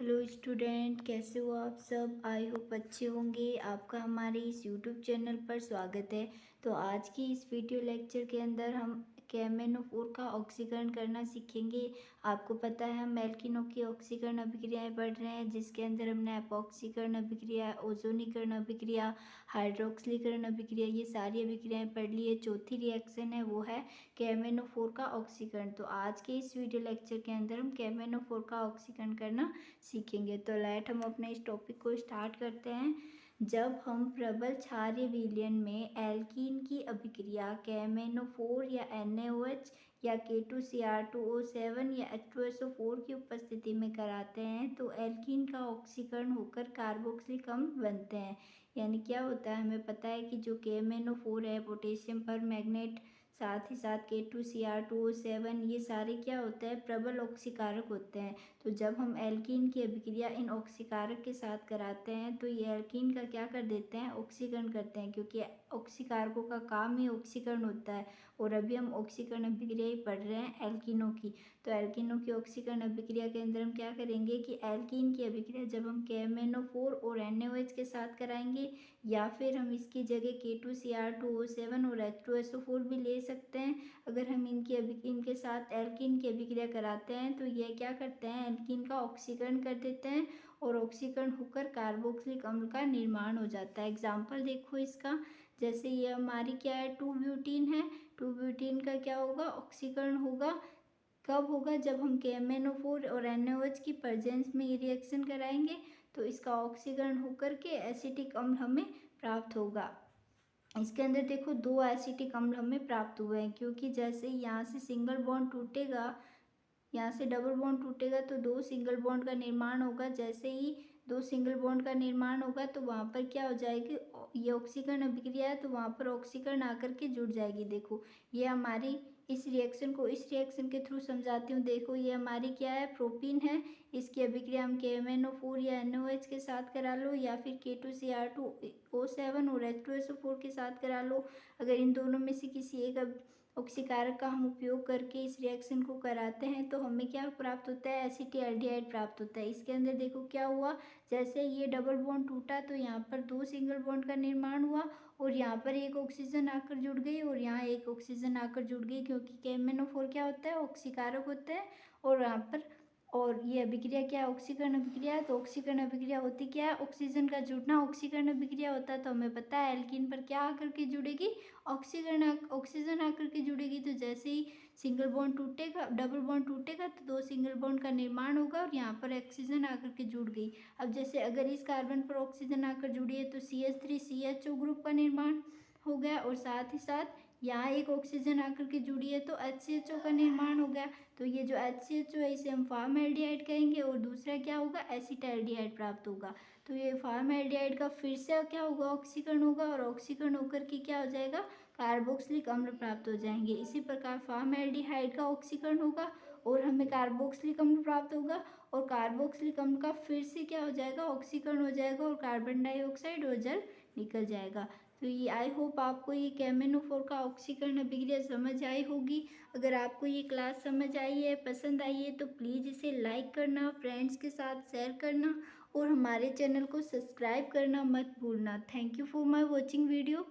Hello student, कैसे हो आप सब। आई होप अच्छे होंगे। आपका हमारे इस यूट्यूब चैनल पर स्वागत है। तो आज की इस वीडियो लेक्चर के अंदर हम KMnO4 का ऑक्सीकरण करना सीखेंगे। आपको पता है हम एल्किनों की ऑक्सीकरण अभिक्रियाएं पढ़ रहे हैं, जिसके अंदर हमने एपॉक्सीकरण अभिक्रिया, ओजोनीकरण अभिक्रिया, हाइड्रोक्सिलीकरण अभिक्रिया, ये सारी अभिक्रियाएं पढ़ ली है। चौथी रिएक्शन है वो है KMnO4 का ऑक्सीकरण। तो आज के इस वीडियो लेक्चर के अंदर हम KMnO4 का ऑक्सीकरण करना सीखेंगे। तो लेट हम अपने इस टॉपिक को स्टार्ट करते हैं। जब हम प्रबल क्षारीय विलयन में एल्कीन की अभिक्रिया KMnO4 या NaOH या K2Cr2O7 या H2SO4 की उपस्थिति में कराते हैं तो एल्कीन का ऑक्सीकरण होकर कार्बोक्सिलिक अम्ल बनते हैं। यानी क्या होता है, हमें पता है कि जो KMnO4 है, पोटेशियम पर मैग्नेट, साथ ही साथ K2Cr2O7, ये सारे क्या होते हैं, प्रबल ऑक्सीकारक होते हैं। तो जब हम एल्कीन की अभिक्रिया इन ऑक्सीकारक के साथ कराते हैं तो ये एल्कीन का क्या कर देते हैं, ऑक्सीकरण करते हैं, क्योंकि ऑक्सीकारकों का काम ही ऑक्सीकरण होता है। और अभी हम ऑक्सीकरण अभिक्रिया ही पढ़ रहे हैं एल्कीनों की। तो एल्कीनों की ऑक्सीकरण अभिक्रिया के अंदर हम क्या करेंगे कि एल्कीन की अभिक्रिया जब हम KMnO4 और NaOH के साथ कराएंगे, या फिर हम इसकी जगह K2Cr2O7 और H2SO4 भी ले सकते हैं। अगर हम इनके साथ एल्कीन की अभिक्रिया कराते हैं तो ये क्या करते हैं, एल्कीन का ऑक्सीकरण कर देते हैं और ऑक्सीकरण होकर कार्बोक्सिलिक अम्ल का निर्माण हो जाता है। एग्जाम्पल देखो इसका, जैसे ये हमारी क्या है, 2 ब्यूटीन है। 2 ब्यूटीन का क्या होगा, ऑक्सीकरण होगा। कब होगा, जब हम KMnO4 और NaOH की प्रेजेंस में ये रिएक्शन कराएंगे तो इसका ऑक्सीकरण होकर के एसिटिक अम्ल हमें प्राप्त होगा। इसके अंदर देखो 2 एसिटिक अम्ल हमें प्राप्त हुए हैं, क्योंकि जैसे यहाँ से सिंगल बॉन्ड टूटेगा, यहाँ से डबल बॉन्ड टूटेगा तो 2 सिंगल बॉन्ड का निर्माण होगा। जैसे ही 2 सिंगल बॉन्ड का निर्माण होगा तो वहाँ पर क्या हो जाएगी, ये ऑक्सीकरण अभिक्रिया है तो वहाँ पर ऑक्सीकरण आकर के जुड़ जाएगी। देखो ये हमारी इस रिएक्शन के थ्रू समझाती हूँ। देखो ये हमारी क्या है, प्रोपीन है। इसकी अभिक्रिया हम KMnO4 या NaOH के साथ करा लो, या फिर K2Cr2O7 और H2SO4 के साथ करा लो। अगर इन दोनों में से किसी एक ऑक्सीकारक का हम उपयोग करके इस रिएक्शन को कराते हैं तो हमें क्या प्राप्त होता है, एसिटिल्डिहाइड प्राप्त होता है। इसके अंदर देखो क्या हुआ, जैसे ये डबल बॉन्ड टूटा तो यहाँ पर 2 सिंगल बॉन्ड का निर्माण हुआ और यहाँ पर एक ऑक्सीजन आकर जुड़ गई और यहाँ एक ऑक्सीजन आकर जुड़ गई, क्योंकि KMnO4 क्या होता है, ऑक्सीकारक होता है। और यहाँ पर और ये अभिक्रिया क्या है, ऑक्सीकरण अभिक्रिया है। तो ऑक्सीकरण अभिक्रिया होती क्या है, ऑक्सीजन का जुड़ना ऑक्सीकरण अभिक्रिया होता है। तो हमें पता है एल्कीन पर क्या आकर के जुड़ेगी, ऑक्सीजन आकर के जुड़ेगी। तो जैसे ही सिंगल बॉन्ड टूटेगा, डबल बॉन्ड टूटेगा तो 2 सिंगल बॉन्ड का निर्माण होगा और यहाँ पर ऑक्सीजन आकर के जुड़ गई। अब जैसे अगर इस कार्बन पर ऑक्सीजन आकर जुड़ी है तो CH3CHO ग्रुप का निर्माण हो गया, और साथ ही साथ यहाँ एक ऑक्सीजन आकर के जुड़ी है तो HCHO का निर्माण हो गया। तो ये जो HCHO है इसे हम फॉर्मल्डिहाइड कहेंगे, और दूसरा क्या होगा, एसिटाल्डिहाइड प्राप्त होगा। तो ये फॉर्मल्डिहाइड का फिर से क्या होगा, ऑक्सीकरण होगा, और ऑक्सीकरण होकर के क्या हो जाएगा, कार्बोक्सिलिक अम्ल प्राप्त हो जाएंगे। इसी प्रकार फॉर्मल्डिहाइड का ऑक्सीकरण होगा और हमें कार्बोक्सिलिक अम्ल प्राप्त होगा, और कार्बोक्सिलिक अम्ल का फिर से क्या हो जाएगा, ऑक्सीकरण हो जाएगा और कार्बन डाइऑक्साइड और जल निकल जाएगा। तो ये आई होप आपको ये KMnO4 का ऑक्सीकरण अभिक्रिया समझ आई होगी। अगर आपको ये क्लास समझ आई है, पसंद आई है, तो प्लीज़ इसे लाइक करना, फ्रेंड्स के साथ शेयर करना और हमारे चैनल को सब्सक्राइब करना मत भूलना। Thank you for my watching video.